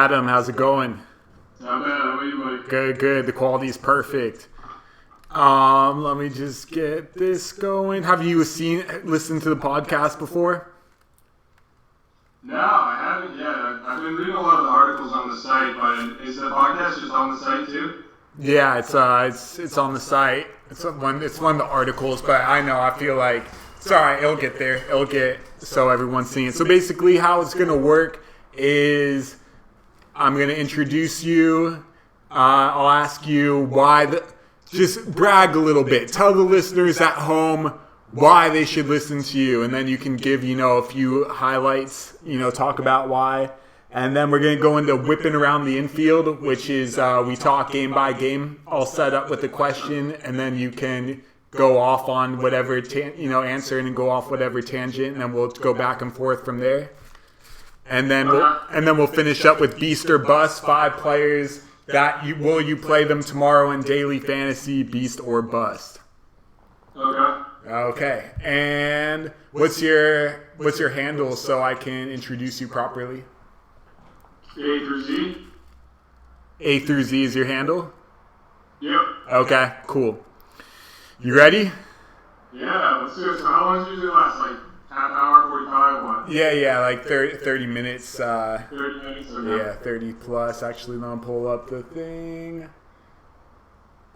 Adam, how's it going? Not bad. How are you, buddy? Good. The quality's perfect. Let me just get this going. Have you listened to the podcast before? No, I haven't yet. I've been reading a lot of the articles on the site, but is the podcast just on the site too? Yeah, it's on the site. It's one of the articles, but I feel like it's all right. It'll get there. So everyone's seeing it. So basically, how it's gonna work is I'm gonna introduce you. I'll ask you just brag a little bit. Tell the listeners at home why they should listen to you, and then you can give a few highlights. Talk about why. And then we're going to go into whipping around the infield, which is we talk game by game. I'll set up with a question, and then you can go off on whatever, answer and go off whatever tangent, and then we'll go back and forth from there. And then we'll finish up with Beast or Bust, 5 players that will you play them tomorrow in daily fantasy, Beast or Bust. Okay. And what's your handle so I can introduce you properly? A through Z. A through Z is your handle? Yep. Okay, cool. You ready? Yeah, let's do it. So how long does it usually last? Like half hour, 45, what? Yeah, like 30 minutes. 30 minutes? Okay. Yeah, 30 plus. Actually, let me pull up the thing.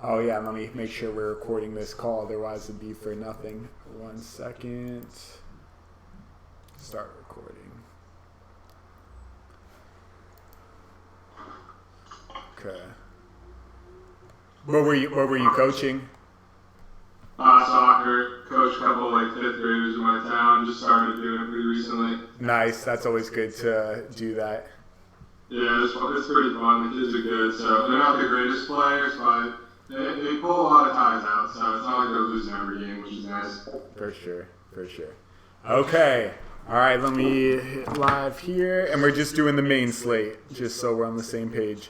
Oh, yeah, let me make sure we're recording this call. Otherwise, it'd be for nothing. 1 second. Start recording. Okay. What were you coaching? Soccer. Coached a couple of 5th graders in my town. Just started doing it pretty recently. Nice. That's always good to do that. Yeah, it's pretty fun. The kids are good. So they're not the greatest players, but they pull a lot of ties out. So it's not like they're losing every game, which is nice. For sure. Okay. All right. Let me hit live here, and we're just doing the main slate, just so we're on the same page.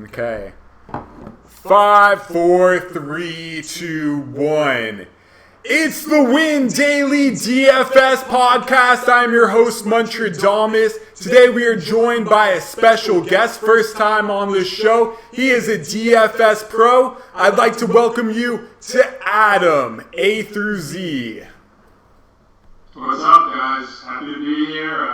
Okay. 5, 4, 3, 2, 1. It's the Win Daily DFS podcast. I'm your host, Muntradamus. Today we are joined by a special guest, first time on the show. He is a DFS pro. I'd like to welcome you to Adam, A through Z. What's up, guys? Happy to be here.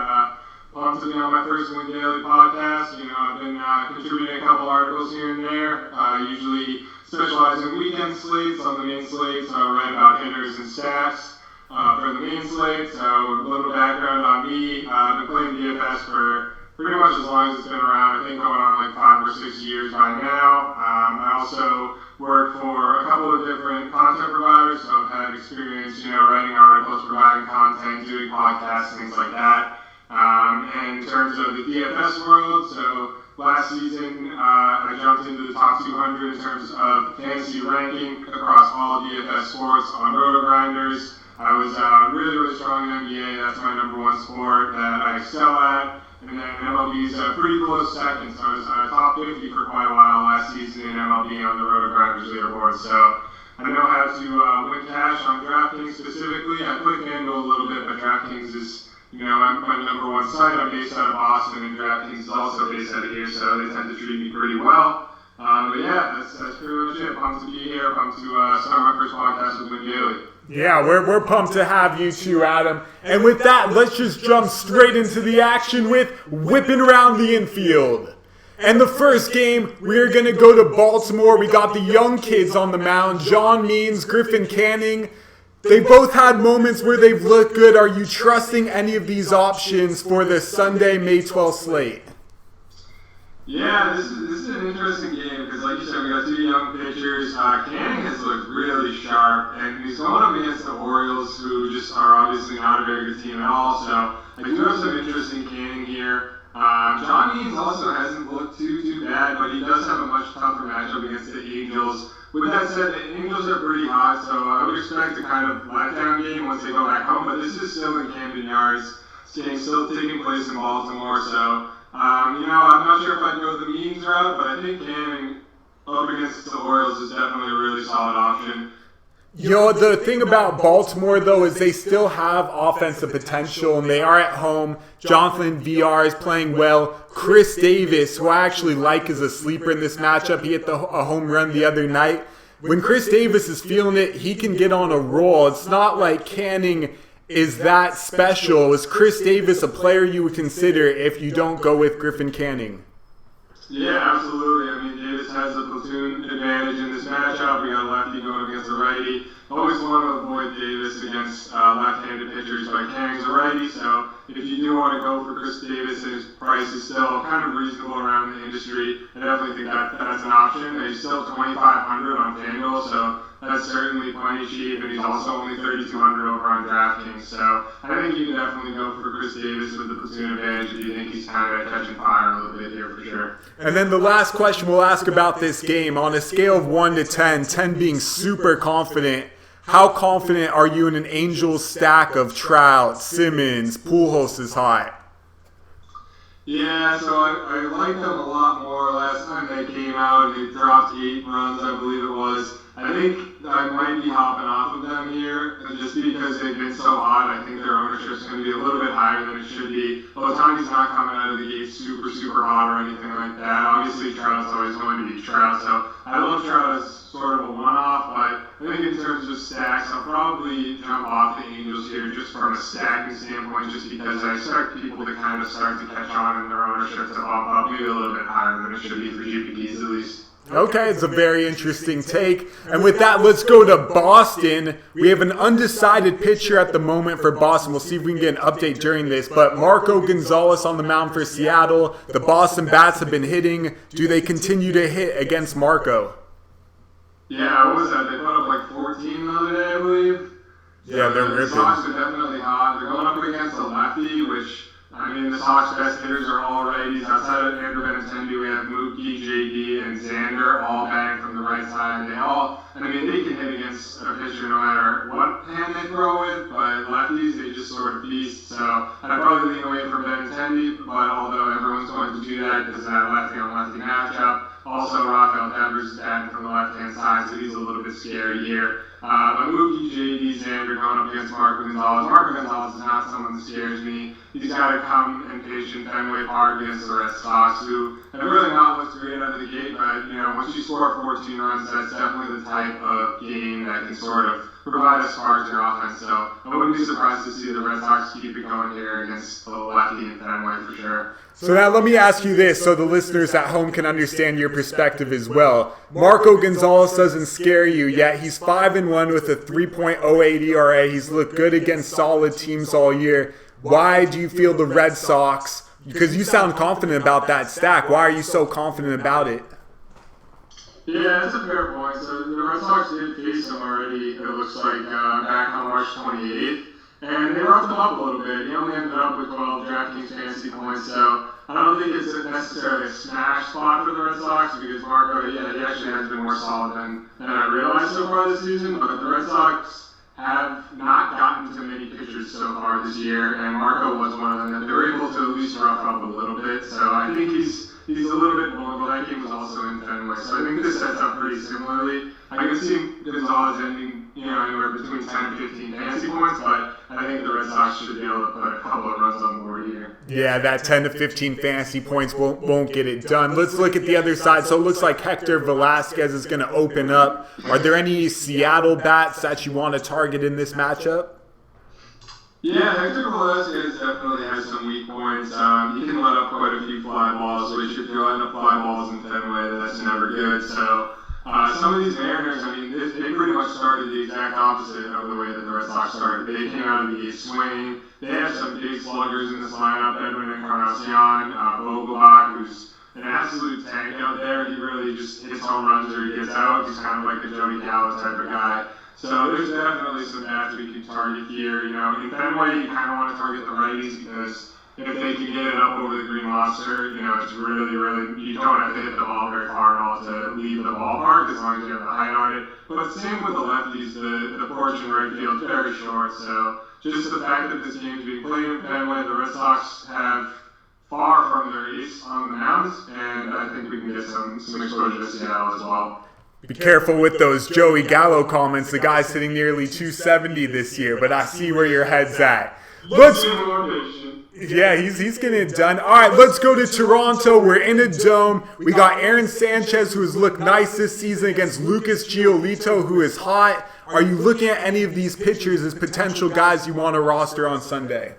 Pumped to be on my first Win Daily podcast. I've been contributing a couple articles here and there. Usually specialize in weekend slates. On the main slate, so I write about hitters and stats for the main slate. So a little background on me. I've been playing DFS for pretty much as long as it's been around. I think going on 5 or 6 years by now. I also work for a couple of different content providers, so I've had experience, writing articles, providing content, doing podcasts, things like that. And in terms of the DFS world, so last season I jumped into the top 200 in terms of fantasy ranking across all DFS sports on Roto-Grinders. I was really, really strong in NBA. That's my number one sport that I excel at. And then MLB's a pretty close second. So I was top 50 for quite a while last season in MLB on the Roto-Grinders leaderboard. So I know how to win cash on DraftKings specifically. I play FanDuel a little bit, but DraftKings is I'm my number one site. I'm based out of Boston, and DraftKings is also based out of here, so they tend to treat me pretty well. But yeah, that's pretty much it. Pumped to be here. Pumped to start my first podcast with Win Daily. Yeah, we're pumped to have you too, Adam. And with that, let's just jump straight into the action with whipping around the infield. And the first game, we're going to go to Baltimore. We got the young kids on the mound, John Means, Griffin Canning. They both had moments where they've looked good. Are you trusting any of these options for the Sunday, May 12th slate? Yeah, this is an interesting game because, like you said, we got 2 young pitchers. Canning has looked really sharp, and he's going up against the Orioles, who just are obviously not a very good team at all. So I do have some interest in Canning here. John Means also hasn't looked too bad, but he does have a much tougher matchup against the Angels. With that said, the Angels are pretty hot, so I would expect a kind of letdown game once they go back home. But this is still in Camden Yards, still taking place in Baltimore. So, I'm not sure if I'd go the Means route, but I think Canning up against the Orioles is definitely a really solid option. The thing about Baltimore, though, is they still have offensive potential, and they are at home. Jonathan Villar is playing well. Chris Davis, who I actually like as a sleeper in this matchup, he hit a home run the other night. When Chris Davis is feeling it, he can get on a roll. It's not like Canning is that special. Is Chris Davis a player you would consider if you don't go with Griffin Canning? Yeah, absolutely. I mean, Davis has a platoon advantage in this matchup. We got a lefty going against a righty. Always want to avoid Davis against left-handed pitchers, but Canning's a righty, so if you do want to go for Chris Davis and his price is still kind of reasonable around the industry, I definitely think that's an option. He's still $2,500 on FanDuel, so that's certainly plenty cheap, and he's also only $3,200 over on DraftKings. So I think you can definitely go for Chris Davis with the platoon advantage if you think he's kind of catching fire a little bit here for sure. And then the last question we'll ask about this game, on a scale of 1 to 10, 10 being super confident, how confident are you in an Angels stack of Trout, Simmons, Pujols is hot? Yeah, so I liked them a lot more last time they came out, and they dropped 8 runs, I believe it was. I think I might be hopping off of them here, just because they've been so hot. I think their ownership is going to be a little bit higher than it should be. Otani's not coming out of the gate super hot or anything like that. Obviously, Trout's always going to be Trout, so I love Trout as sort of a one-off, but I think in terms of stacks, I'll probably jump off the Angels here just from a stacking standpoint, just because I expect people to kind of start to catch on in their ownership to bump up maybe a little bit higher than it should be for GPPs at least. Okay, it's a very interesting take. And with that, let's go to Boston. We have an undecided pitcher at the moment for Boston. We'll see if we can get an update during this. But Marco Gonzales on the mound for Seattle. The Boston Bats have been hitting. Do they continue to hit against Marco? Yeah, what was that? They put up like 14 the other day, I believe. Yeah, they're ripping. The Sox are definitely hot. They're going up against a lefty, which, I mean, the Sox best hitters are all righties. Outside of Andrew Benintendi, we have Mookie, JD, and Xander all batting from the right side. They can hit against a pitcher no matter what hand they throw with, but lefties, they just sort of feast. So I'd probably lean away from Benintendi, but although everyone's going to do that because of that lefty-on-lefty matchup, also Rafael Devers is batting from the left-hand side, so he's a little bit scary here. But Mookie, JD, Xander going up against Marco Gonzales. Marco Gonzales is not someone that scares me. He's got to come and pitch in Fenway Park against the Red Sox, who have really not looked great out of the gate, but once you score 14 runs, that's definitely the type of game that can sort of provide a spark to your offense. So I wouldn't be surprised to see the Red Sox keep it going here against the lefty in Fenway for sure. So now let me ask you this so the listeners at home can understand your perspective as well. Marco Gonzales doesn't scare you, yet he's 5-1 with a 3.08 ERA. He's looked good against solid teams all year. Why do you feel the Red Sox, because you sound confident about that stack, why are you so confident about it? Yeah, that's a fair point. So the Red Sox did face him already, it looks like, back on March 28th. And they roughed him up a little bit. He only ended up with 12 DraftKings fantasy points, so I don't think it's necessarily a smash spot for the Red Sox because Marco, he actually has been more solid than I realized so far this season. But the Red Sox have not gotten to many pitchers so far this year, and Marco was one of them. They were able to at least rough up a little bit, so I think he's a little bit vulnerable. That game was also in Fenway, so I think this sets up pretty similarly. I can see Gonzales ending anywhere between 10 and 15 fantasy points, but I think the Red Sox should be able to put a couple of runs on the board here. Yeah, that 10 to 15 fantasy points won't get it done. Let's look at the other side. So it looks like Hector Velasquez is going to open up. Are there any Seattle bats that you want to target in this matchup? Yeah, Hector Velasquez definitely has some weak points. He can let up quite a few fly balls, which if you're letting up fly balls in Fenway, that's never good. So some of these Mariners, they pretty much started the exact opposite of the way that the Red Sox started. They came out of the gate swinging. They have some big sluggers in this lineup. Edwin Encarnacion, Vogelbach, who's an absolute tank out there. He really just hits home runs or he gets out. He's kind of like the Jody Gallo type of guy. So there's definitely some bats we can target here. In Fenway, you kind of want to target the righties because if they can get it up over the Green Monster, it's really, you don't have to hit the ball very far at all to leave the ballpark as long as you have the height on it. But same with the lefties, the porch in right field is very short. So just the fact that this game is being played in Fenway, the Red Sox have far from their ace on the mound, and I think we can get some exposure to Seattle as well. Be careful with those Joey Gallo comments. The guy's hitting nearly 270 this year, but I see where your head's at. Yeah, he's getting it done. All right, let's go to Toronto. We're in a dome. We got Aaron Sanchez, who has looked nice this season, against Lucas Giolito, who is hot. Are you looking at any of these pitchers as potential guys you want to roster on Sunday?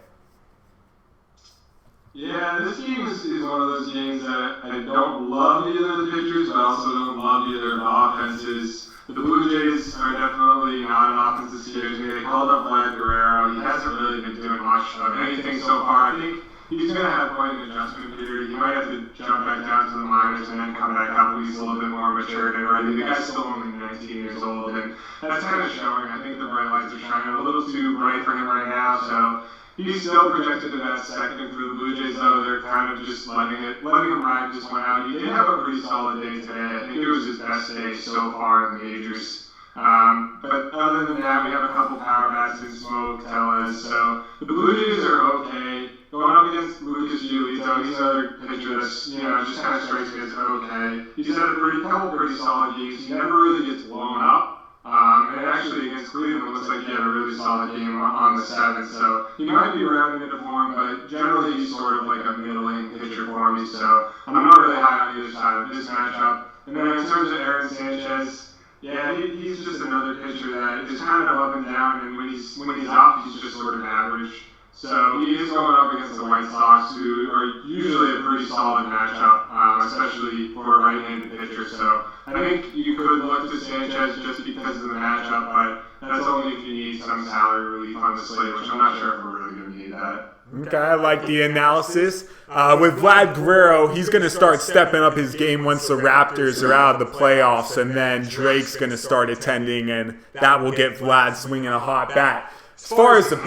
Yeah, this game is one of those games that I don't love either of the pitchers, but also don't love either of the offenses. The Blue Jays are definitely not an offense that scares me. They called up Vlad Guerrero. He hasn't really been doing much of anything so far. I think he's going to have quite an adjustment period. He might have to jump back down to the minors and then come back up when he's a little bit more mature and ready. The guy's still only 19 years old, and that's kind of showing. I think the bright lights are shining a little too bright for him right now, so he's still projected to that second. For the Blue Jays, though, they're kind of just letting him ride. Just went out. He did have a pretty solid day today. I think it was his best day so far in the majors. But other than that, we have a couple power bats in Smoke, Tellez. So the Blue Jays are okay. Going up against Lucas Giolito, he's another pitcher that's, just kind of strikes me as okay. He's had a couple pretty solid games. He never really gets blown up. And actually against Cleveland, it looks like he had a really solid game on the 7th. So he might be rounding into form, but generally he's sort of like a middling pitcher for me. So I'm not really high on either side of this matchup. And then in terms of Aaron Sanchez, yeah, he's just another pitcher that is kind of up and down, and when he's up, he's just sort of average. So he is going up against the White Sox, who are usually a pretty solid matchup, especially for a right-handed pitcher. So I think you could look to Sanchez just because of the matchup, but that's only if you need some salary relief on the slate, which I'm not sure if we're really going to need that. Okay, I like the analysis. With Vlad Guerrero, he's going to start stepping up his game once the Raptors are out of the playoffs, and then Drake's going to start attending, and that will get Vlad swinging a hot bat. As far as the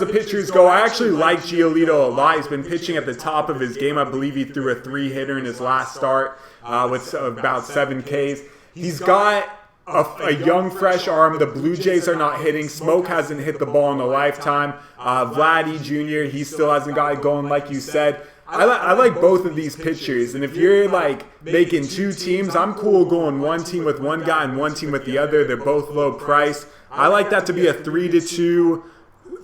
pitchers go, I actually like Giolito a lot. He's been pitching at the top of his game. I believe he threw a 3-hitter in his last start with about 7 Ks. He's got a young, fresh arm. The Blue Jays are not hitting. Smoke hasn't hit the ball in a lifetime. Vladdy Jr., he still hasn't got it going, like you said. I like both of these pitchers, and if you're like making 2 teams, I'm cool going one team with one guy and one team with the other. They're both low priced. I like that to be a 3-2,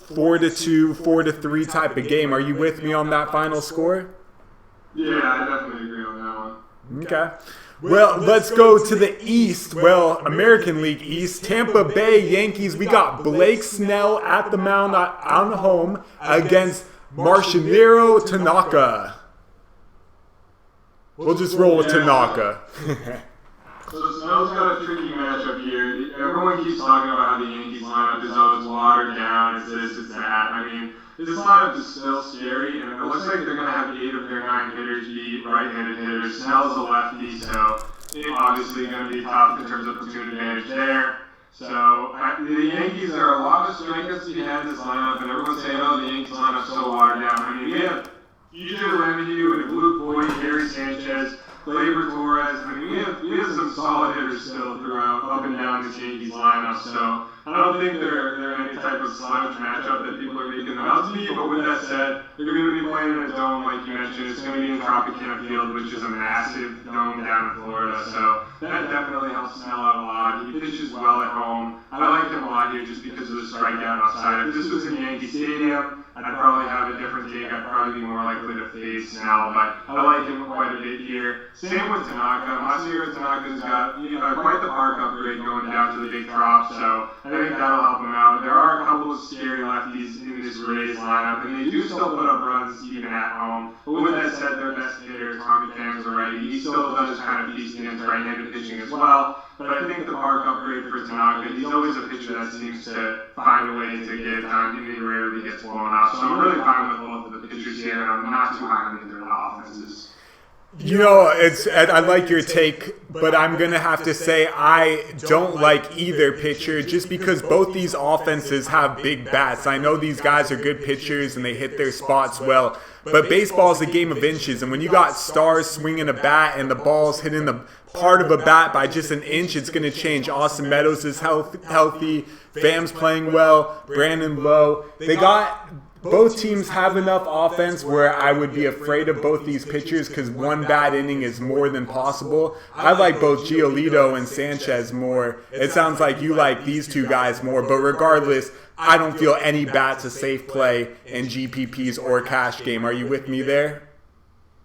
4-2, 4-3 type of game. Are you with me on that final score? Yeah, I definitely agree on that one. Okay. Well, let's go to the East. Well, American League East. Tampa Bay Yankees. We got Blake Snell at the mound on home against Masahiro Tanaka. We'll just roll with Tanaka. So Snell's got a tricky matchup here. Everyone keeps talking about how the Yankees lineup is always watered down. It's this, it's that. I mean, this lineup is still scary, and it looks like they're going to have 8 of their 9 hitters be right-handed hitters. Snell's a lefty, so it's obviously going to be tough in terms of platoon advantage there. So the Yankees, there are a lot of strikeouts to be had in this lineup, and everyone's saying, oh, the Yankees lineup's so watered down. I mean, we have EJ Remedio and Luke Boyd, Gary Sanchez, Gleyber Torres. I mean, we have some solid hitters still throughout, up and down this Yankees lineup. So I don't think they're any type of slouch matchup that people are making them out to be. But with that said, they're going to be playing in a dome, like you mentioned. It's going to be in Tropicana Field, which is a massive dome down in Florida. So that definitely helps Snell out a lot. He pitches well at home. I like him a lot here just because of the strikeout upside. If this was in Yankee Stadium, I'd probably have a different take. I'd probably be more likely to fade Snell, but I like him quite a bit here. Same with Tanaka. Masahiro Tanaka's got quite the park upgrade going down to the big drop, so I think that'll help him out. There are a couple of scary lefties in this Rays lineup, and they do still put up runs even at home. But with that said, their best hitter, Tommy Pham's a righty. He still does kind of feast against right-handed pitching as well. But I think the park upgrade for Tanaka, he's always a pitcher that seems to find a way to get done. He rarely gets blown up. So I'm really fine with both of the pitchers here, and I'm not too high on either of the offenses. I like your take, but I'm going to have to say I don't like either pitcher just because both these offenses have big bats. I know these guys are good pitchers and they hit their spots well, but baseball is a game of inches, and when you got stars swinging a bat and the ball's hitting the part of a bat by just an inch, it's going to change. Austin Meadows is healthy. Pham's playing well. Brandon Lowe. They got both teams have enough offense where I would be afraid of both these pitchers because one bad inning is more than possible. I like both Giolito and Sanchez more. It sounds like you like these two guys more, but regardless, I don't feel any bat's a safe play in GPPs or cash game. Are you with me there?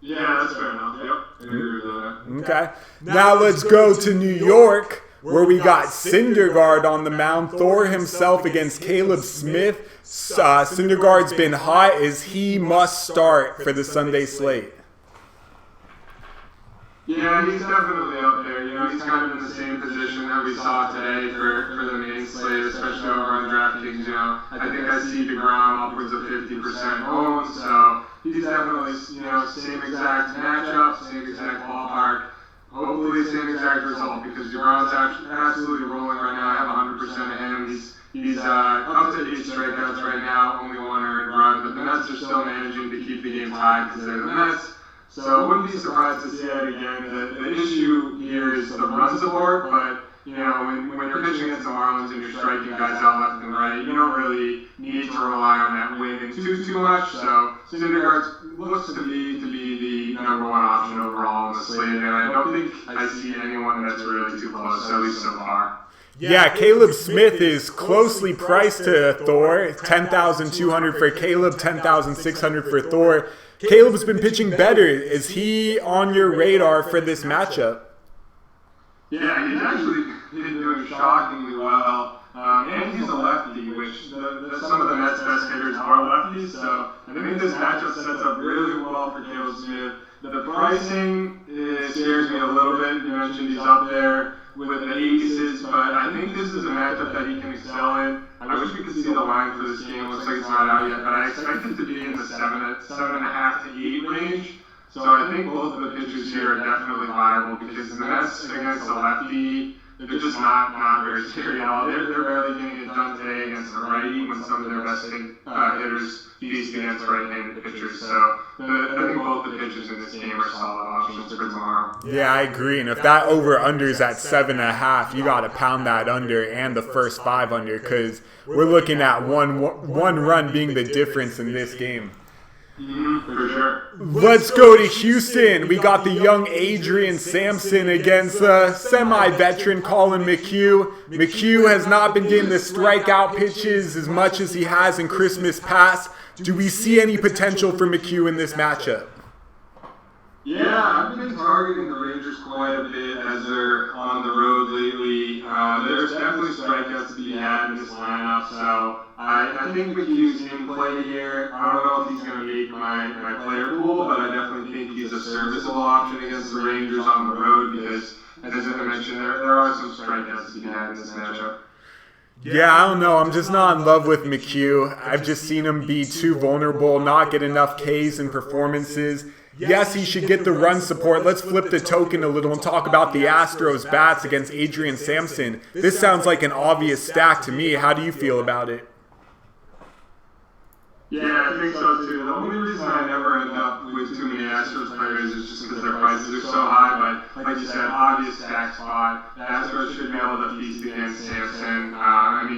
Yeah, that's fair enough. Yep. I agree with that. Okay. Now let's go to New York, where we got Syndergaard on the mound. Thor himself against Caleb Smith. Syndergaard's been hot. Is he must start for the Sunday slate? Yeah, he's definitely up there. He's kind of in the same position that we saw today for the main slate, especially over on DraftKings. I think I see DeGrom upwards of 50% owned, so he's definitely, same exact matchup, same exact ballpark. Hopefully, same exact result because DeGrom's absolutely rolling right now. I have 100% of him. He's up to 8 strikeouts right now, only 1 earned run. But the Mets are still managing to keep the game tied because they're the Mets. So I wouldn't be surprised to see that again. The issue here is the run support, but when you're pitching against the Marlins and you're striking guys out left and right, you don't really need to rely on that wind too much. So Syndergaard looks to be the number 1 option overall in the slate, and I don't think I see anyone that's really too close, at least so far. Yeah, Caleb Smith is closely priced to Thor. 10,200 for Caleb, 10,600 for Thor. Caleb's been pitching better. Is he on your radar for this matchup? Yeah, he's actually been doing shockingly well. And he's a lefty, which some of the Mets' best hitters are lefties. So I think this matchup sets up really well for Caleb Smith. The pricing scares me a little bit. You mentioned he's up there with the aces, but I think this is a matchup that he can excel in. I wish we could see the line for this game. Looks like it's not out yet, but I expect it to be in the 7.5 to 8 range. So I think both of the pitchers here are definitely viable because the Mets against the lefty, they're just not very scary at all. They're barely getting it done today against the righty when some of their best hitters feast against right-handed pitchers. So I think both the pitchers in this game are solid options for tomorrow. Yeah, I agree. And if that over-under is at 7.5, you got to pound that under and the first 5 under because we're looking at one run being the difference in this game. For sure. Let's go to Houston. We got the young Adrian Sampson against semi-veteran Colin McHugh. McHugh has not been getting the strikeout pitches as much as he has in Christmas past. Do we see any potential for McHugh in this matchup? Yeah, I've been targeting the Rangers quite a bit as they're on the road lately. There's definitely strikeouts to be had in this lineup, so I think McHugh's in play here. I don't know if he's going to make my player pool, but I definitely think he's a serviceable option against the Rangers on the road because, as I mentioned, there are some strikeouts to be had in this matchup. Yeah, I don't know. I'm just not in love with McHugh. I've just seen him be too vulnerable, not get enough Ks in performances. Yes, he should get the run support. Let's flip the token a little and talk about the Astros bats against Adrian Sampson. This sounds like an obvious stack to me. How do you feel about it? Yeah, I think so too. The only reason I never end up with too many Astros players is just because their prices are so high. But like you said, obvious stack spot. The Astros should be able to feast against Sampson.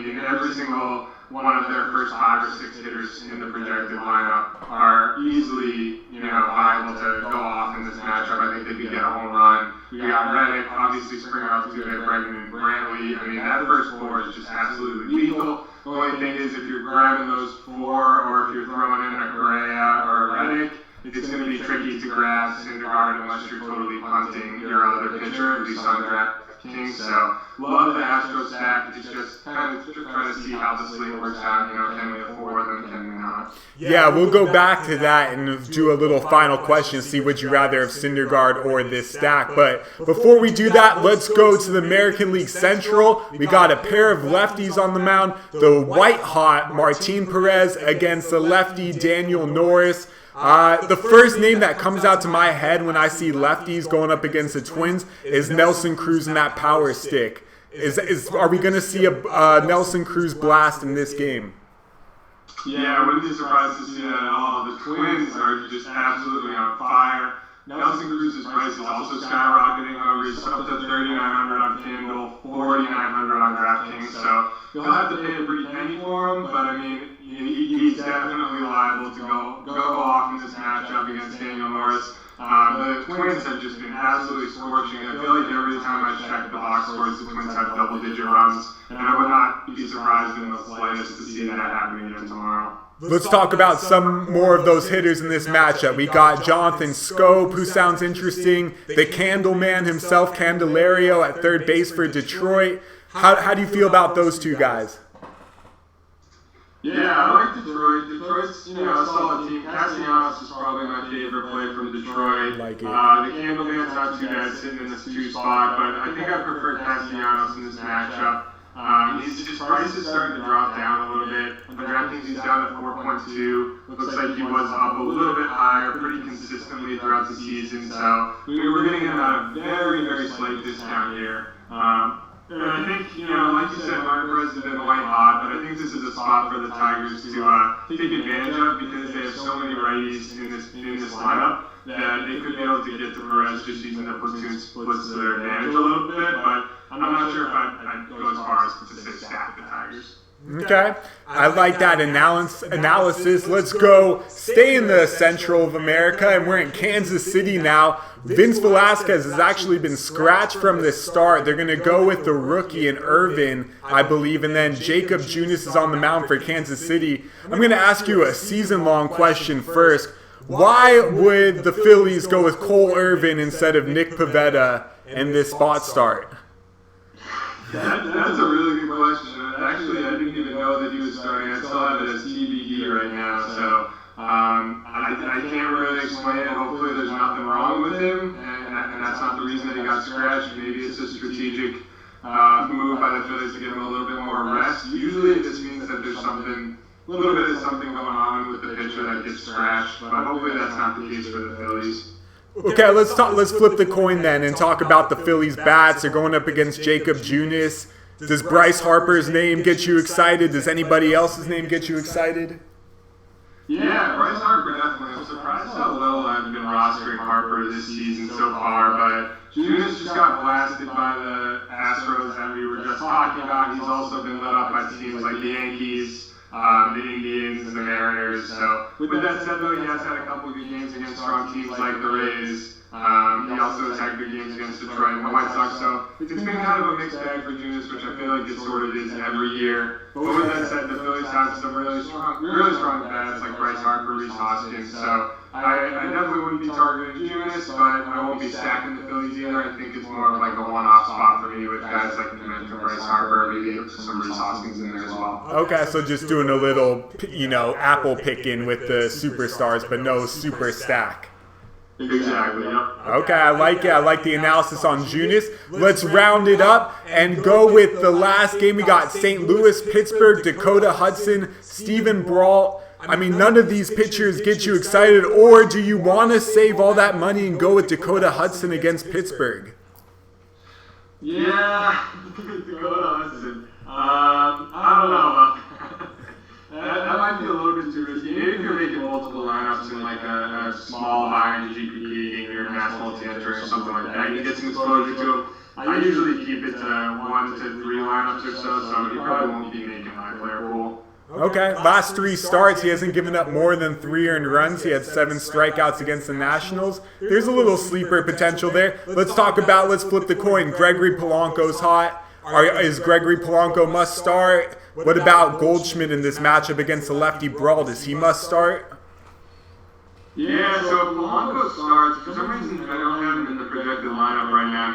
In every single one of their first 5 or 6 hitters in the projected lineup are easily, liable to go off in this matchup. I think they could get a home run. We got Reddick, obviously Springer out to it, Bregman and Brantley. That first 4 is just absolutely lethal. The only thing is if you're grabbing those 4 or if you're throwing in a Correa or a Reddick, it's going to be tricky to grab Syndergaard unless you're totally punting your other pitcher, at least on DraftKings. So, love the Astros stack. It's just kind of trying to see how the slate works out. Can we afford them, can we not? Yeah, we'll go back to that and do a little final question, see would you rather have Syndergaard or this stack. But before we do that, let's go to the American League Central. We got a pair of lefties on the mound. The white-hot Martin Perez against the lefty Daniel Norris. The first name that comes out to my head when I see lefties going up against the Twins is Nelson Cruz and that power stick. Are we going to see a Nelson Cruz blast in this game? Yeah, I wouldn't be surprised to see that at all. The Twins are just absolutely on fire. Nelson Cruz's price is also skyrocketing. However, he's up to 3,900 on Kindle, 4,900 on DraftKings. So you'll have to pay a pretty penny for him, but I mean, he's definitely liable to go off in this matchup against Daniel Norris. The Twins have just been absolutely scorching. I feel like every time I check the box scores, the Twins have double-digit runs, and I would not be surprised in the slightest to see that happening again tomorrow. Let's talk about some more of those hitters in this matchup. We got Jonathan Scope, who sounds interesting. The Candleman himself, Candelario, at third base for Detroit. How do you feel about those two guys? Yeah, I like Detroit. Detroit's, a solid team. Castellanos is probably my favorite play from Detroit. Like it. The Candleman's not too bad sitting in this 2 spot, but I think I prefer Castellanos in this matchup. His price is starting to drop down a little bit. On DraftKings, he's down at 4.2. Looks like he was up a little bit higher pretty consistently throughout the season. So we're getting him at a very, very slight discount here. And I think, like you said, Mark Perez has been white hot, but I think this is a spot for the Tigers to take advantage of because they have so many righties in this lineup that they could be able to get to Perez just using the platoon splits to their advantage a little bit, but I'm not sure if I'd go as far as to say stack the Tigers. Okay, I like that analysis. Let's go stay in the Central of America, and we're in Kansas City now. Vince Velasquez has actually been scratched from this start. They're going to go with the rookie in Irvin, I believe, and then Jacob Junis is on the mound for Kansas City. I'm going to ask you a season-long question first. Why would the Phillies go with Cole Irvin instead of Nick Pivetta in this spot start? That's a really good question. Actually, I didn't even know that he was starting. I still have it as TBD right now, so I can't really explain it. Hopefully there's nothing wrong with him, and that's not the reason that he got scratched. Maybe it's a strategic move by the Phillies to give him a little bit more rest. Usually it just means that there's a little bit of something going on with the pitcher that gets scratched, but hopefully that's not the case for the Phillies. Okay, let's flip the coin then and talk about the Phillies bats. They're going up against Jacob Junis. Does Bryce Harper's name get you excited? Does anybody else's name get you excited? Yeah, Bryce Harper definitely. I'm surprised how little I've been rostering Harper this season so far, but Junis just got blasted by the Astros that we were just talking about. He's also been lit up by teams like the Yankees, the Indians, and the Mariners. So with that said, though, he has had a couple of good games against strong teams like the Rays. He also has had good games against Detroit and the White Sox. So it's been kind of a mixed bag for Junis, which I feel like it sort of is every year. But with that said, the Phillies have some really strong bats like Bryce Harper, Reese Hoskins. So I definitely wouldn't be targeting Junis, but I won't be stacking the Phillies either. I think it's more of like a one-off spot for me with guys like you mentioned, Bryce Harper, maybe some Reese Hoskins in there as well. Okay, so just doing a little, apple picking with the superstars, but no super stack. Exactly, yep. Okay, I like it. I like the analysis on Junis. Let's round it up and go with the last game. We got St. Louis, Pittsburgh, Dakota Hudson, Steven Brault. I mean, none of these pitchers get you excited, or do you want to save all that money and go with Dakota Hudson against Pittsburgh? Yeah, Dakota Hudson. I don't know about that. That might be a little bit too risky. Maybe if you're making multiple lineups in like a small high-end GPP in your mass multi-entry or something like that, you get some exposure to him. I usually keep it to 1 to 3 lineups or so he probably won't be making my player pool. Okay, last 3 starts, he hasn't given up more than 3 earned runs. He had 7 strikeouts against the Nationals. There's a little sleeper potential there. Let's flip the coin. Gregory Polanco's hot. Is Gregory Polanco must start? What about Goldschmidt in this matchup against the lefty Brault? Is he must start? Yeah, so if Polanco starts, for some reason I don't have him in the projected lineup right now.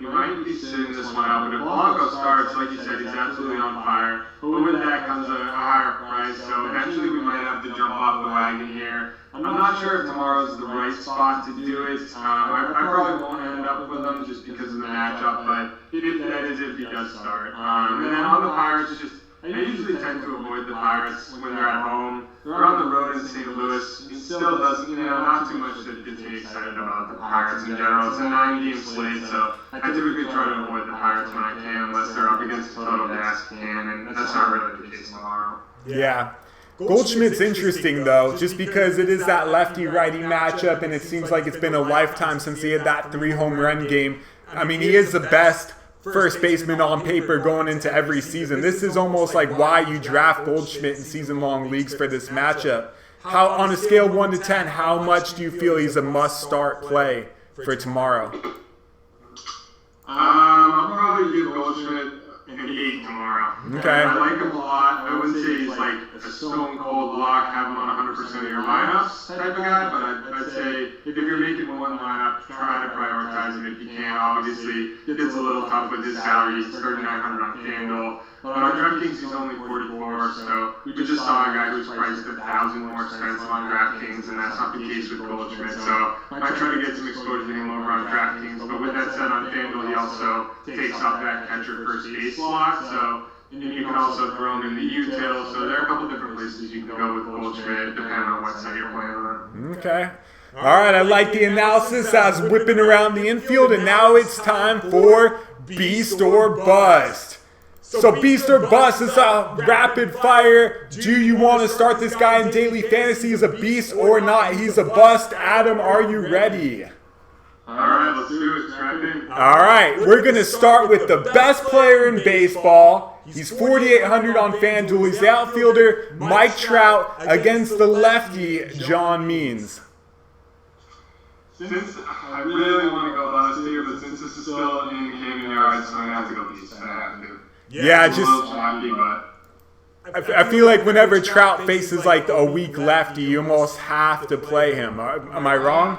You might be sitting this one out, but if Polanco starts, like you said, he's absolutely on fire. But with that comes a higher price, so eventually we might have to jump off the wagon here. I'm not sure if tomorrow's the right spot to do it. I probably won't end up with him just because of the matchup, but if that is if he does start. And then on the Pirates, I usually tend to avoid the Pirates when they're at home. They're on the road in St. Louis. It still doesn't, not too much that gets me excited about the Pirates in general. It's a 9-game slate, so I typically try to avoid the Pirates when I can, unless they're up against a total gas can, and that's not really the case tomorrow. Yeah. Goldschmidt's interesting, though, just because it is that lefty-righty matchup, and it seems like it's been a lifetime since he had that 3-home run game. I mean, he is the best first baseman on paper going into every season. This is almost like why you draft Goldschmidt in season-long leagues for this matchup. How, on a scale of 1 to 10, how much do you feel he's a must-start play for tomorrow? I'll probably give Goldschmidt an 8 tomorrow. Okay. I like him a lot. I wouldn't say he's like a stone cold lock, have him on 100% of your lineups type of guy, but I'd say if you're making one lineup, try to prioritize him if you can. Obviously, it's a little tough with his salary. He's $3,900 on Canó. But on DraftKings, he's only 44, so we just saw a guy who's priced 1,000 more expensive on DraftKings, and that's not the case with Goldschmidt. So I try to get some exposure to him over on DraftKings. But with that said, on FanDuel, he also takes up that catcher first base slot. So and you can also throw him in the util. So there are a couple different places you can go with Goldschmidt, depending on what side you're playing on. Okay. All right, I like the analysis. I was whipping around the infield, and now it's time for Beast or Bust. So Beast or Bust is a rapid fire. Do you want to start this guy in daily fantasy as a beast or not? He's a bust. Adam, are you ready? All right, let's do it. Strap in. All right, we're going to start with the best player in baseball. He's 4,800 on FanDuel. He's the outfielder, Mike Trout, against the lefty, John Means. Since I really want to go bust here, but since this is still in Camden Yards, so I'm going to have to go beast. I have to. Yeah, I feel like whenever Trout faces like a weak lefty, you almost have to play him. Am I wrong?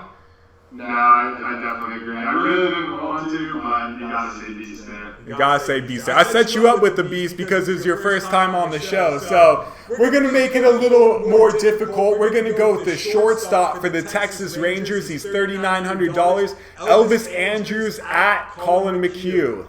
No, I definitely agree. I really didn't want to, but you gotta say beast there. You gotta say beast there. I set you up with the beast because it's your first time on the show. So we're gonna make it a little more difficult. We're gonna go with the shortstop for the Texas Rangers. He's $3,900. Elvis Andrews at Colin McHugh.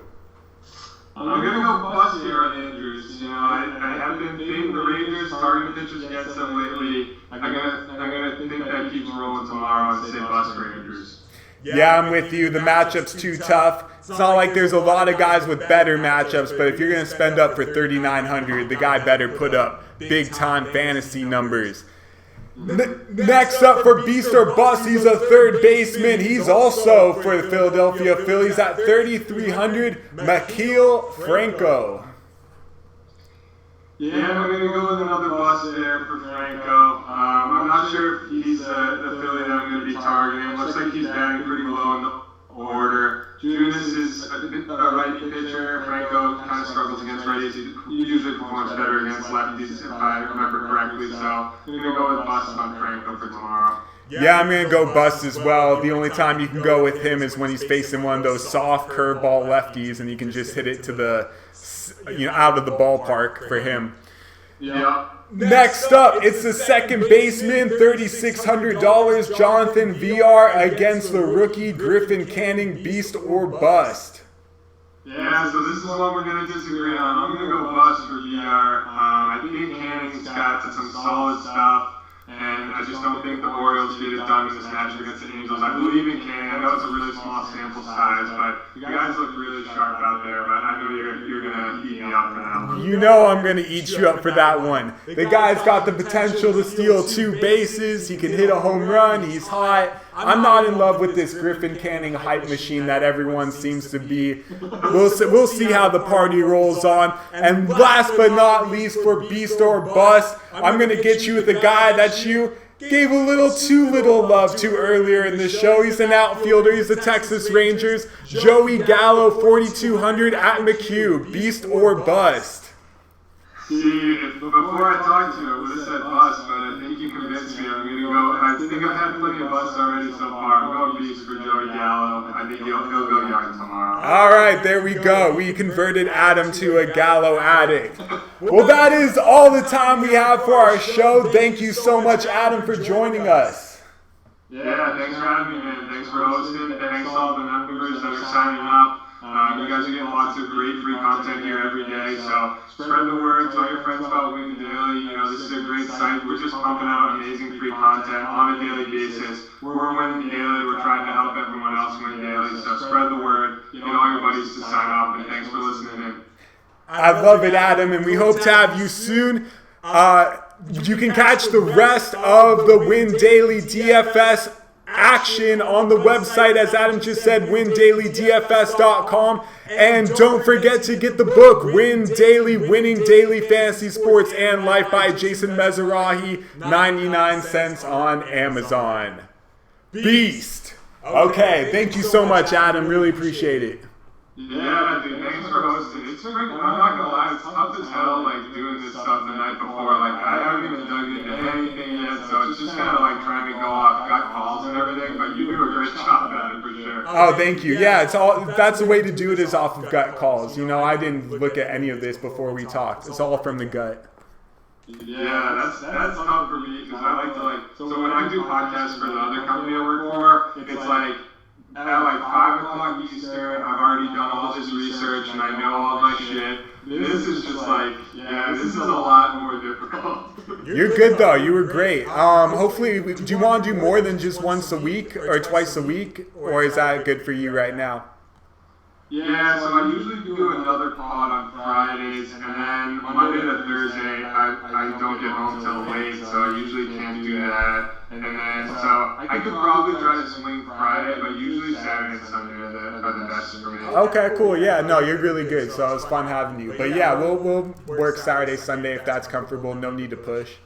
I'm going to go bust here on Andrews. You know, I have been fading the Rangers, targeting pitchers against them lately. I'm gonna think that keeps rolling tomorrow and say bust for Andrews. Yeah, I'm with you. The matchup's too tough. It's not like there's a lot of guys with better matchups, but if you're going to spend up for $3,900, the guy better put up big-time fantasy numbers. Next up for Beast or Bust, he's a third baseman. He's also for the Philadelphia Phillies at 3,300, Maikel Franco. Yeah, I'm going to go with another bust there for Franco. I'm not sure if he's the Philly that I'm going to be targeting. Looks like he's batting pretty low in the order. Junis is a righty pitcher. Franco kind of struggles against righties. He usually performs better against lefties, if I remember correctly. So I'm going to go with bust on Franco for tomorrow. Yeah, I'm going to go bust as well. The only time you can go with him is when he's facing one of those soft curveball lefties, and you can just hit it to the, out of the ballpark for him. Yeah. Next up, it's the second baseman, $3,600, Jonathan Villar against the rookie Griffin Canning, Beast or Bust. Yeah, so this is one we're going to disagree on. I'm going to go bust for Villar. I think Canning's got some solid stuff. And I just don't think the Orioles get it done in this match against the Angels. I believe in Canning. I know it's a really small sample size, but you guys look really sharp out there. But I know you're going to eat me up for that one. You know I'm going to eat you up for that one. The guy's got the potential to steal 2 bases. He can hit a home run. He's hot. I'm not in love with this Griffin Canning hype machine that everyone seems to be. We'll see how the party rolls on. And last but not least for Beast or Bust, I'm going to get you with a guy that you gave a little too little love to earlier in the show. He's an outfielder. He's the Texas Rangers. Joey Gallo, 4,200 at McHugh. Beast or Bust? See, before I talked to you, I would have said bust, but I think you convinced me. I'm going to go. I think I've had plenty of busts already so far. I'm going beast for Joey Gallo. I think he'll go young tomorrow. All right, there we go. We converted Adam to a Gallo addict. Well, that is all the time we have for our show. Thank you so much, Adam, for joining us. Yeah, thanks for having me, man. Thanks for hosting. Thanks to all the members that are signing up. You guys are getting lots of great free content here every day, so spread the word, tell your friends about Win Daily. You know, this is a great site. We're just pumping out amazing free content on a daily basis. We're Win Daily. We're trying to help everyone else win daily, so spread the word. Get all your buddies to sign up, and thanks for listening in. I love it, Adam, and we hope to have you soon. you can catch the rest of the Win Daily DFS action on the website, as Adam just said, WINDAILYDFS.com. And don't forget to get the book, Win Daily, Winning Daily Fantasy Sports and Life by Jason Mezrahi, 99 cents on Amazon. Beast. Okay, thank you so much, Adam. Really appreciate it. Yeah, dude, thanks for hosting. It's freaking, I'm not gonna lie, it's tough as hell, like, doing this stuff the night before. Like, I haven't even dug into anything yet, so it's just kind of like trying to go off gut calls and everything, but you do a great job at it, for sure. Oh, thank you. Yeah, it's all, that's the way to do it, is off of gut calls. You know, I didn't look at any of this before we talked. It's all from the gut. Yeah, that's tough for me, because I like to, like, so when I do podcasts for the other company I work for, it's like, at like 5 o'clock Eastern, I've already done all this research and I know all my shit. This is just like, yeah, this is a lot more difficult. You're good though. You were great. Hopefully, do you want to do more than just once a week or twice a week, or is that good for you right now? Yeah, so I usually do another pod on Fridays, and then Monday to Thursday, I don't get home till late, so I usually can't do that. And then, so I could probably try to swing Friday, but usually Saturday and Sunday are the best for me. Okay, cool. Yeah, no, you're really good, so it was fun having you. But yeah, we'll work Saturday, Sunday if that's comfortable. No need to push.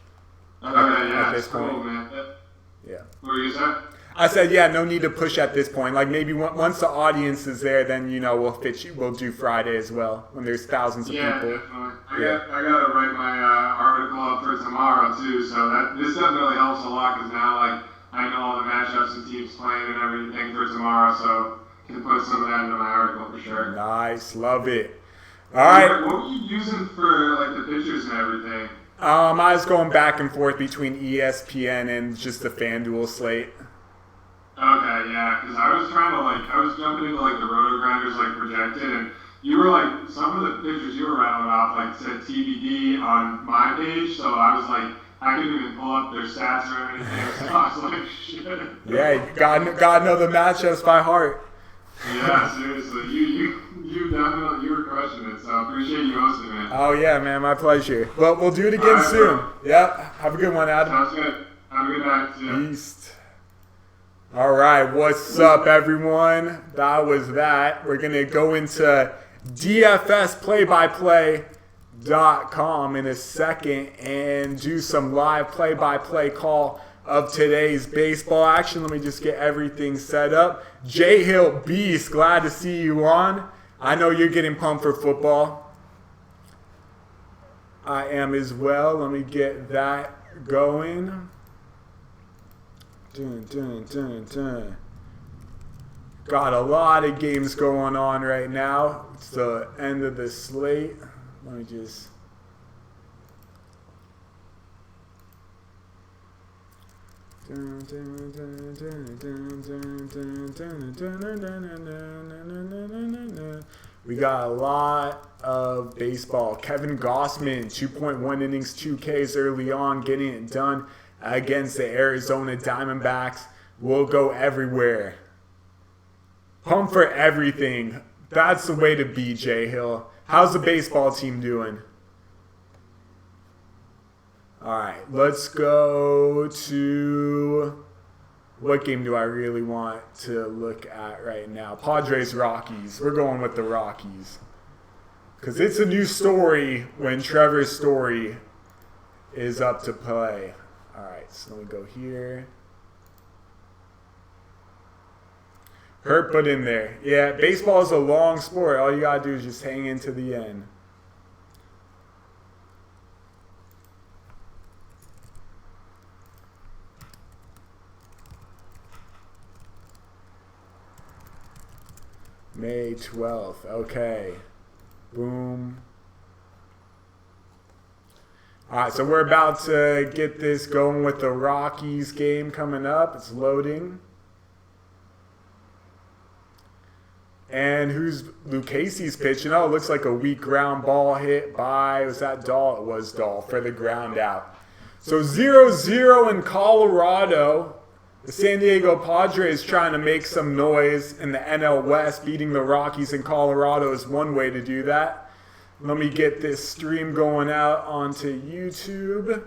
Okay, yeah, at this point. Cool, man. Yeah. What were you saying? I said, yeah, no need to push at this point. Like maybe once the audience is there, then we'll fit you. We'll do Friday as well when there's thousands of people. Definitely. I gotta write my article up for tomorrow too. So this definitely helps a lot because now like I know all the matchups and teams playing and everything for tomorrow, so can put some of that into my article for sure. Nice, love it. All right. What were you using for like the pictures and everything? I was going back and forth between ESPN and just the FanDuel slate. Okay, yeah, because I was jumping into like the Roto Grinders like projected, and you were like, some of the pictures you were rattling off like said TBD on my page, so I was like, I couldn't even pull up their stats or anything, so I was like, shit. Yeah, you gotta know the matchups by heart. Yeah, seriously, you definitely, you were crushing it, so I appreciate you hosting, man. Oh yeah, man, my pleasure. Well, we'll do it again soon. Yep, have a good one, Adam. Sounds good. Have a good night, too. Peace. All right, what's up, everyone? That was that. We're going to go into DFSplaybyplay.com in a second and do some live play-by-play call of today's baseball action. Let me just get everything set up. J Hill Beast, glad to see you on. I know you're getting pumped for football. I am as well. Let me get that going. Got a lot of games going on right now. It's the end of the slate. Let me just... We got a lot of baseball. Kevin Gossman, 2.1 innings, 2 Ks early on, getting it done against the Arizona Diamondbacks. We'll go everywhere. Pump for everything. That's the way to be, J Hill. How's the baseball team doing? All right, let's go to... What game do I really want to look at right now? Padres-Rockies. We're going with the Rockies. Because it's a new story when Trevor Story is up to play. All right, so let me go here. Hurt, but in there. Yeah, baseball is a long sport. All you got to do is just hang into the end. May 12th. Okay. Boom. All right, so we're about to get this going with the Rockies game coming up. It's loading. And who's Lucchese's pitching? Oh, it looks like a weak ground ball hit by, was that Dahl? It was Dahl for the ground out. So 0-0 in Colorado. The San Diego Padres trying to make some noise in the NL West. Beating the Rockies in Colorado is one way to do that. Let me get this stream going out onto YouTube.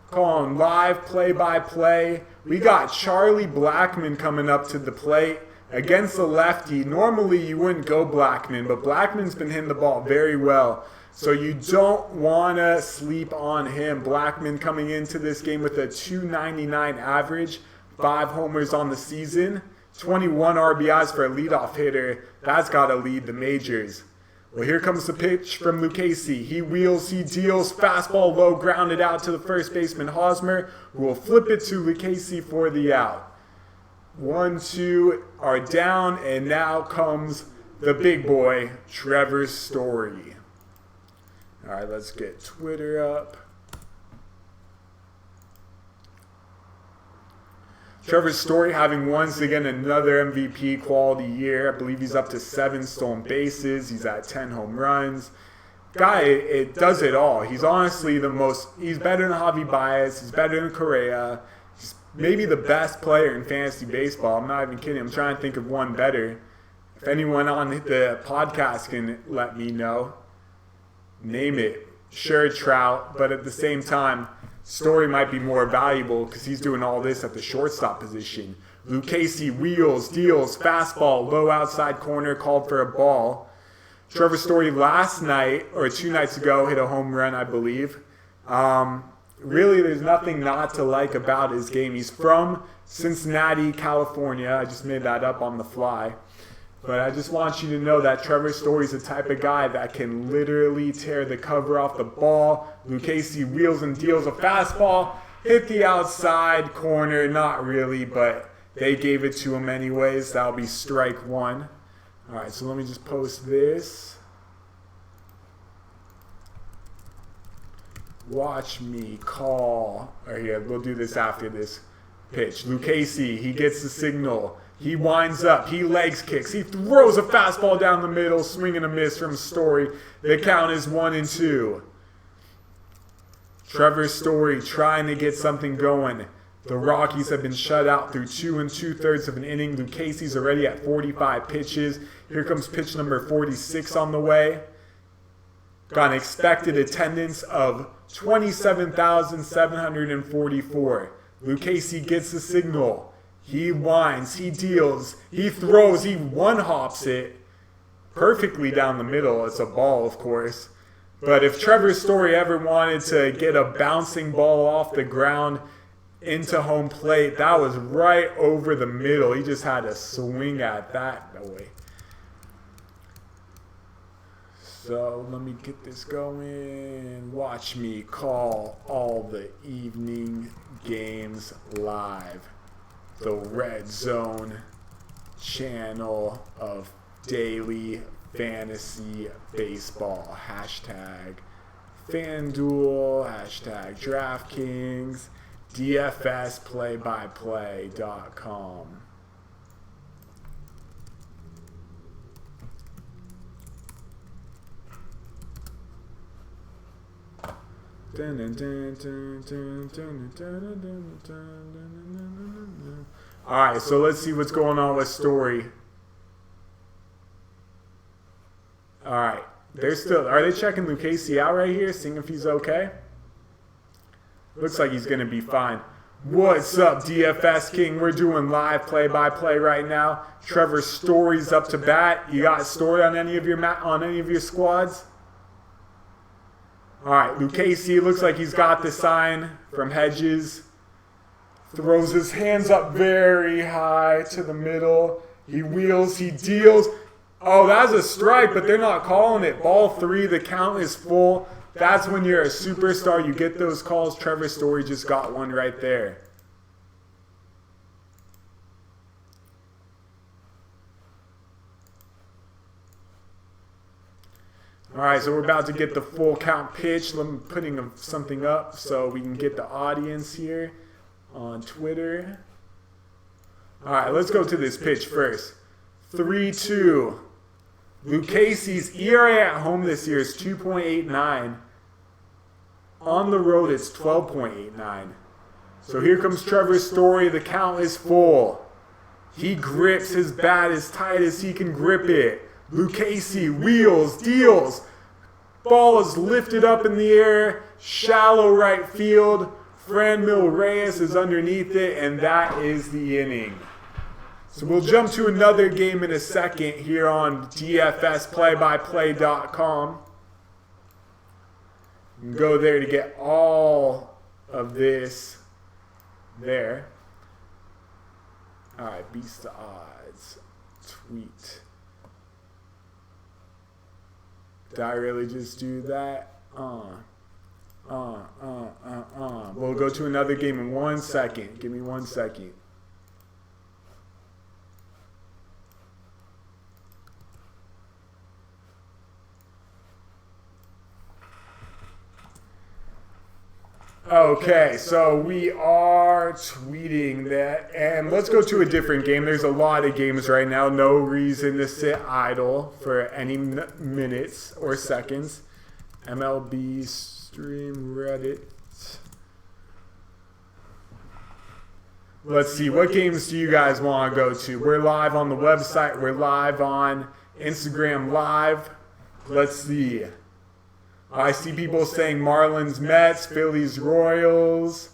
calling live play-by-play. We got Charlie Blackmon coming up to the plate against the lefty. Normally you wouldn't go Blackmon, but Blackmon's been hitting the ball very well. So you don't want to sleep on him. Blackmon coming into this game with a .299 average, 5 homers on the season, 21 RBIs for a leadoff hitter. That's got to lead the majors. Well, here comes the pitch from Lucchesi. He wheels, he deals, fastball low, grounded out to the first baseman Hosmer, who will flip it to Lucchesi for the out. 1-2 are down, and now comes the big boy, Trevor Story. All right, let's get Twitter up. Trevor Story having once again another MVP quality year. I believe he's up to 7 stolen bases. He's at 10 home runs. Guy, it does it all. He's honestly he's better than Javi Baez. He's better than Correa. He's maybe the best player in fantasy baseball. I'm not even kidding. I'm trying to think of one better. If anyone on the podcast can let me know, name it. Sure, Trout, but at the same time, Story might be more valuable because he's doing all this at the shortstop position. Lucchesi wheels, deals, fastball, low outside corner, called for a ball. Trevor Story last night, or 2 nights ago, hit a home run, I believe. Really, there's nothing not to like about his game. He's from Cincinnati, California. I just made that up on the fly. But I just want you to know that Trevor Story's the type of guy that can literally tear the cover off the ball. Lucchesi wheels and deals a fastball, hit the outside corner, not really, but they gave it to him anyways. That'll be strike 1. All right, so let me just post this. Watch me call. All right, here, we'll do this after this pitch. Lucchesi, he gets the signal. He winds up, he legs kicks, he throws a fastball down the middle, swing and a miss from Story. The count is 1-2. Trevor Story trying to get something going. The Rockies have been shut out through 2 2/3 of an inning. Lucchesi's already at 45 pitches. Here comes pitch number 46 on the way. Got an expected attendance of 27,744. Lucchesi gets the signal. He winds, he deals, he throws, he one-hops it perfectly down the middle. It's a ball, of course. But if Trevor Story ever wanted to get a bouncing ball off the ground into home plate, that was right over the middle. He just had to swing at that way. So let me get this going. Watch me call all the evening games live. The Red Zone channel of daily fantasy baseball. Hashtag FanDuel, hashtag DraftKings, DFS playbyplay.com. Alright, so let's see what's going on with Story. Alright, are they checking Lucchesi out right here, seeing if he's okay? Looks like he's going to be fine. What's up, DFS King? We're doing live play-by-play right now. Trevor Story's up to bat. You got Story on any of your squads? All right, Lucchesi looks like he's got the sign from Hedges. Throws his hands up very high to the middle. He wheels, he deals. Oh, that's a strike, but they're not calling it. Ball 3, the count is full. That's when you're a superstar. You get those calls. Trevor Story just got one right there. All right, so we're about to get the full count pitch. I'm putting something up so we can get the audience here on Twitter. All right, let's go to this pitch first. 3-2. Lucchesi's ERA at home this year is 2.89. On the road, it's 12.89. So here comes Trevor Story. The count is full. He grips his bat as tight as he can grip it. Lucchesi wheels, deals. Ball is lifted up in the air. Shallow right field. Franmil Reyes is underneath it, and that is the inning. So we'll jump to another game in a second here on DFSplaybyplay.com. You can go there to get all of this there. All right, Beast the Odds. Tweet. Did I really just do that? We'll go to another game in 1 second. Give me 1 second. Okay, so we are tweeting that, and let's go to a different game. There's a lot of games right now. No reason to sit idle for any minutes or seconds. MLB stream Reddit. Let's see, what games do you guys want to go to? We're live on the website. We're live on Instagram Live. Let's see. I see people saying Marlins, Mets, Phillies, Royals,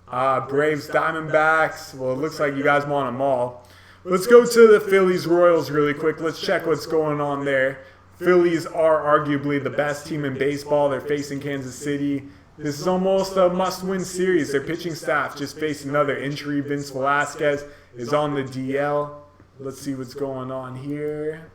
Braves, Diamondbacks. Well, it looks like you guys want them all. Let's go to the Phillies, Royals really quick. Let's check what's going on there. Phillies are arguably the best team in baseball. They're facing Kansas City. This is almost a must-win series. Their pitching staff just faced another injury. Vince Velasquez is on the DL. Let's see what's going on here.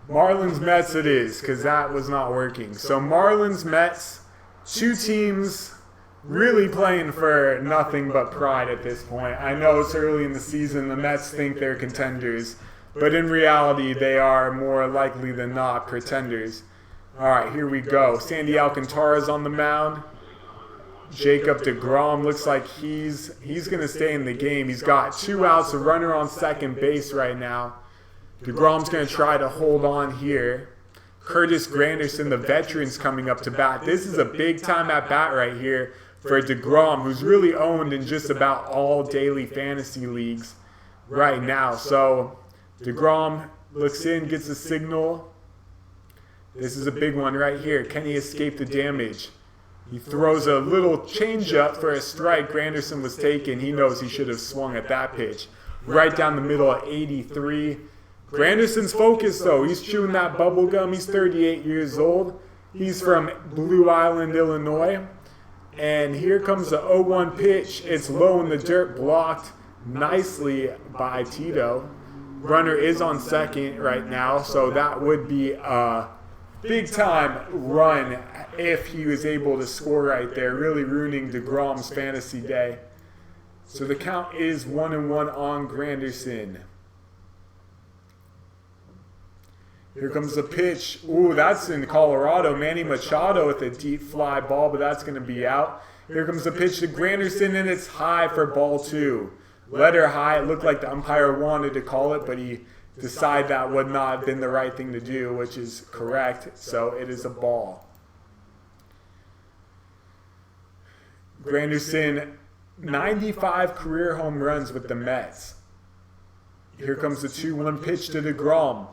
Marlins, Mets it is, because that was not working. So Marlins, Mets, two teams really playing for nothing but pride at this point. I know it's early in the season. The Mets think they're contenders, but in reality, they are more likely than not pretenders. All right, here we go. Sandy Alcantara's on the mound. Jacob deGrom looks like he's going to stay in the game. He's got 2 outs, a runner on second base right now. DeGrom's going to try to hold on here. Curtis Granderson, the veteran's coming up to bat. This is a big-time at-bat right here for DeGrom, who's really owned in just about all daily fantasy leagues right now. So DeGrom looks in, gets a signal. This is a big one right here. Can he escape the damage? He throws a little changeup for a strike. Granderson was taken. He knows he should have swung at that pitch. Right down the middle at 83. Granderson's focused, though. He's chewing that bubble gum. He's 38 years old. He's from Blue Island, Illinois. And here comes the 0-1 pitch. It's low in the dirt, blocked nicely by Tito. Runner is on second right now, so that would be a big-time run if he was able to score right there, really ruining DeGrom's fantasy day. So the count is 1-1 on Granderson. Here comes the pitch. Ooh, that's in Colorado. Manny Machado with a deep fly ball, but that's going to be out. Here comes the pitch to Granderson, and it's high for ball 2. Letter high. It looked like the umpire wanted to call it, but he decided that would not have been the right thing to do, which is correct. So it is a ball. Granderson, 95 career home runs with the Mets. Here comes the 2-1 pitch to DeGrom.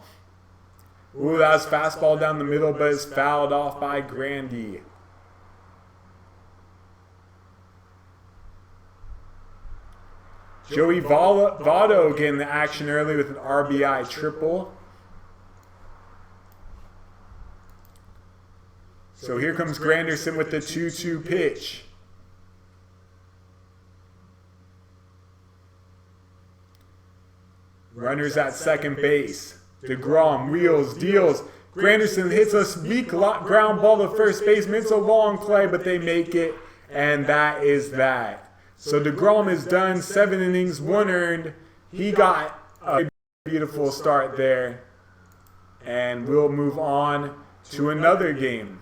Ooh, that was fastball down the middle, but it's fouled off by Grandy. Joey Votto getting the action early with an RBI triple. So here comes Granderson with the 2-2 pitch. Runners at second base. DeGrom wheels, deals. Granderson hits a weak ground ball to first baseman. It's a long play, but they make it, and that is that. So DeGrom is done. 7 innings, 1 earned. He got a beautiful start there. And we'll move on to another game.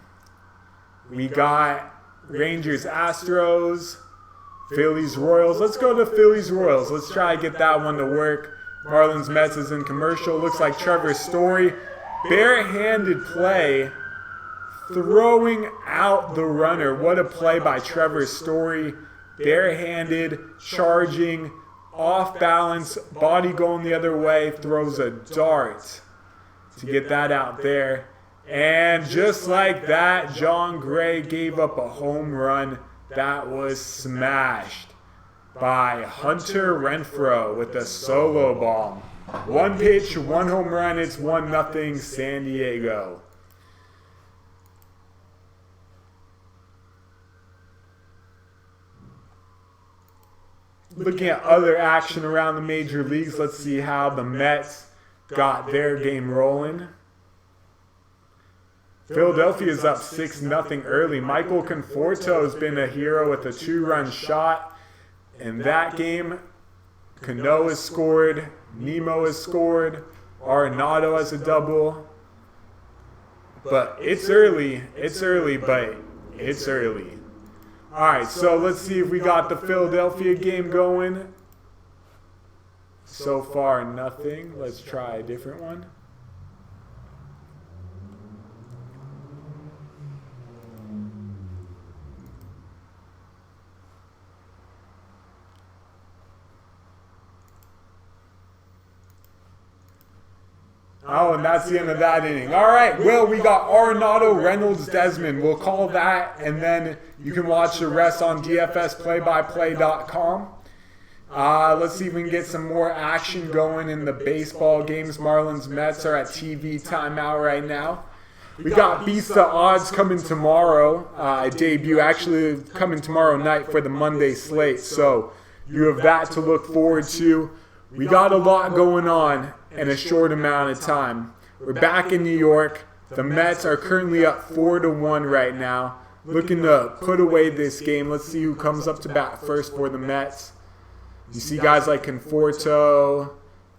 We got Rangers, Astros, Phillies, Royals. Let's go to Phillies, Royals. Let's try to get that one to work. Marlins, Mets is in commercial. Looks like Trevor Story. Barehanded play throwing out the runner. What a play by Trevor Story. Barehanded, charging, off balance, body going the other way, throws a dart to get that out there. And just like that, John Gray gave up a home run that was smashed by Hunter Renfroe with a solo bomb. 1 pitch, 1 home run. It's 1-0 San Diego. Looking at other action around the major leagues, let's see how the Mets got their game rolling. Philadelphia is up 6-0 early. Michael Conforto has been a hero with a 2-run shot in that game. Canó has scored. Nemo has scored. Arenado has a double. But it's early. It's early, but it's early. All right, so let's see if we got the Philadelphia game going. So far, nothing. Let's try a different one. Oh, and that's the end of that inning. All right, well, we got Arenado, Reynolds, Desmond. We'll call that, and then you can watch the rest on DFSplaybyplay.com. Let's see if we can get some more action going in the baseball games. Marlins Mets are at TV timeout right now. We got Beast the Odds coming tomorrow. Debut actually coming tomorrow night for the Monday slate. So you have that to look forward to. We got a lot going on in a short amount of time. We're back in New York. The Mets are currently up 4-1 right now. Looking to put away this game. Let's see who comes up to bat first for the Mets. You see guys like Conforto,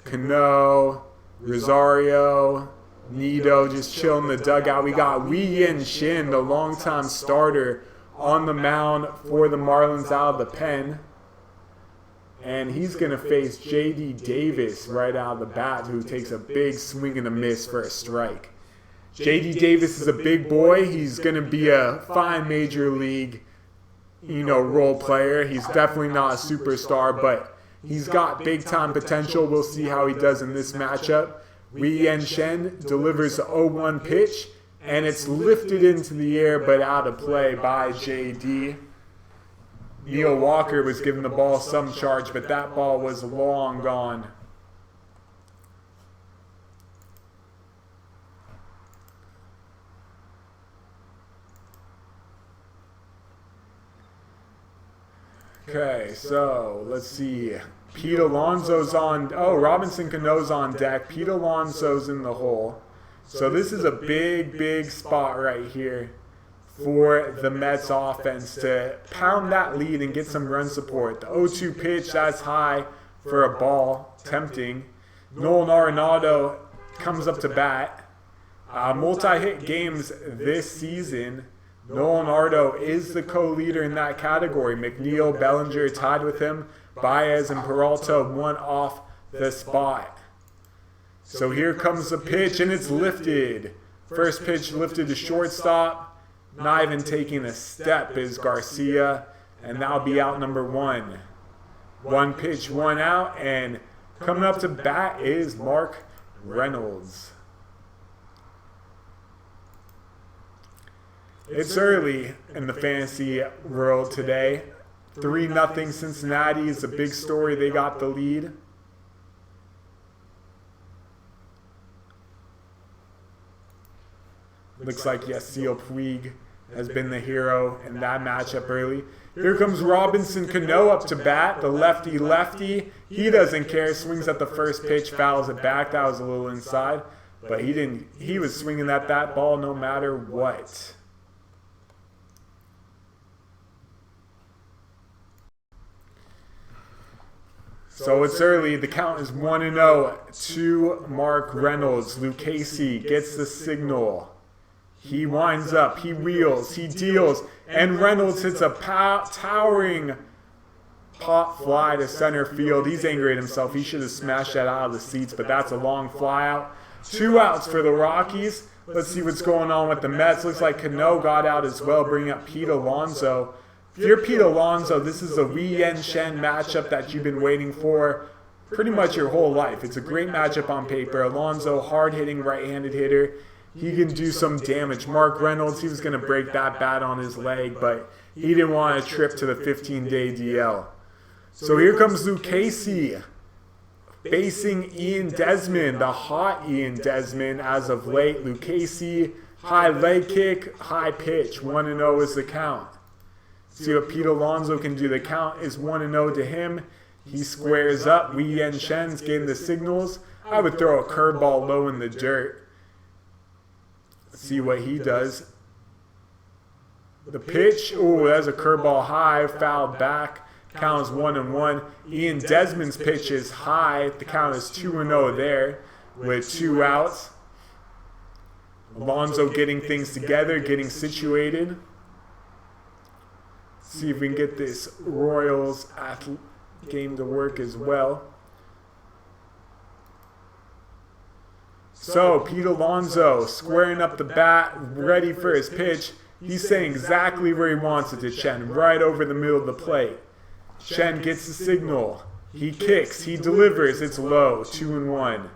Canó, Rosario, Nido just chilling in the dugout. We got Wei Yin Shin, the longtime starter, on the mound for the Marlins out of the pen. And he's going to face J.D. Davis right out of the bat, who takes a big swing and a miss for a strike. J.D. Davis is a big boy. He's going to be a fine major league, role player. He's definitely not a superstar, but he's got big-time potential. We'll see how he does in this matchup. Wei Yin Shen delivers the 0-1 pitch, and it's lifted into the air but out of play by J.D. Neil Walker was giving the ball some charge, but that ball was long gone. Okay, so let's see. Pete Alonso's on. Oh, Robinson Cano's on deck. Pete Alonso's in the hole. So this is a big, big spot right here for the Mets offense to pound that lead and get some run support. The 0-2 pitch, that's high for a ball, tempting. Nolan Arenado comes up to bat. Multi-hit games this season. Nolan Arenado is the co-leader in that category. McNeil, Bellinger tied with him. Baez and Peralta one off the spot. So here comes the pitch, and it's lifted. First pitch lifted to shortstop. Not even taking a step is Garcia, and that'll be out number 1. 1 pitch, 1 out, and coming up to bat is Mark Reynolds. It's early in the fantasy world today. 3-0 Cincinnati is a big story. They got the lead. Looks like Yasiel Puig has been the hero in that matchup early. Here comes Robinson Cano up to bat, the lefty-lefty. He doesn't care, swings at the first pitch, fouls it back. That was a little inside, but he was swinging at that ball no matter what. So it's early. The count is 1-0 to Mark Reynolds. Lucchesi gets the signal. He winds up, he wheels, he deals, and Reynolds hits a towering pop fly to center field. He's angry at himself. He should have smashed that out of the seats, but that's a long fly out 2 outs for the Rockies. Let's see what's going on with the Mets. Looks like Canó got out as well, bringing up Pete Alonso. If you're Pete Alonso, this is a Wei and Shen matchup that you've been waiting for pretty much your whole life. It's a great matchup on paper. Alonso, hard-hitting right-handed hitter. He can do some damage. Mark Reynolds, he was going to break that bat on his leg, but he didn't want a trip to the 15-day DL. So here comes Lucchesi facing Ian Desmond, the hot Ian Desmond as of late. Lucchesi, high leg kick, high pitch. 1-0 is the count. See what Pete Alonso can do. The count is 1-0 to him. He squares up. Wei and Shen's getting the signals. I would throw a curveball low in the dirt. See what he does. The pitch. Oh, that's a curveball high. Fouled back. Count is 1-1. Ian Desmond's pitch is high. The count is 2-0 there with 2 outs. Alonso getting things together, getting situated. See if we can get this Royals game to work as well. So, Pete Alonso squaring up the bat, ready for his pitch. He's saying exactly where he wants it to Shen, right over the middle of the plate. Shen gets the signal. He kicks. He delivers. It's low. 2-1.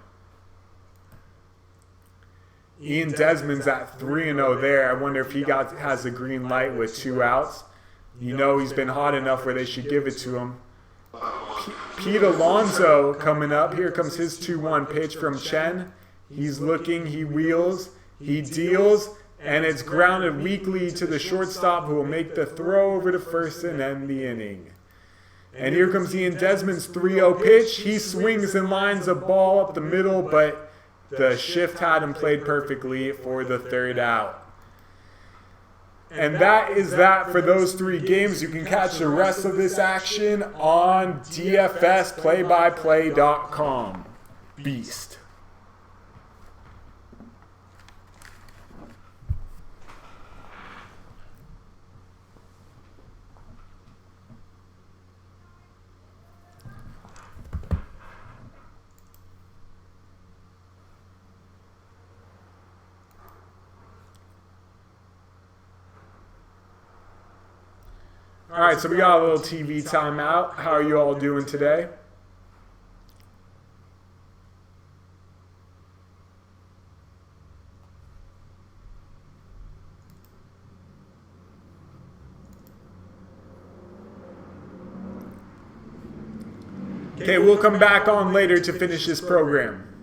Ian Desmond's at 3-0 there. I wonder if he has a green light with 2 outs. You know he's been hot enough where they should give it to him. Pete Alonso coming up. Here comes his 2-1 pitch from Chen. He's looking. He wheels. He deals. And it's grounded weakly to the shortstop, who will make the throw over to first and end the inning. And here comes Ian Desmond's 3-0 pitch. He swings and lines a ball up the middle, but the shift had him played perfectly for the 3rd out. And that is that for those 3 games. You can catch the rest of this action on DFSplaybyplay.com. Beast. All right, so we got a little TV timeout. How are you all doing today? Okay, we'll come back on later to finish this program.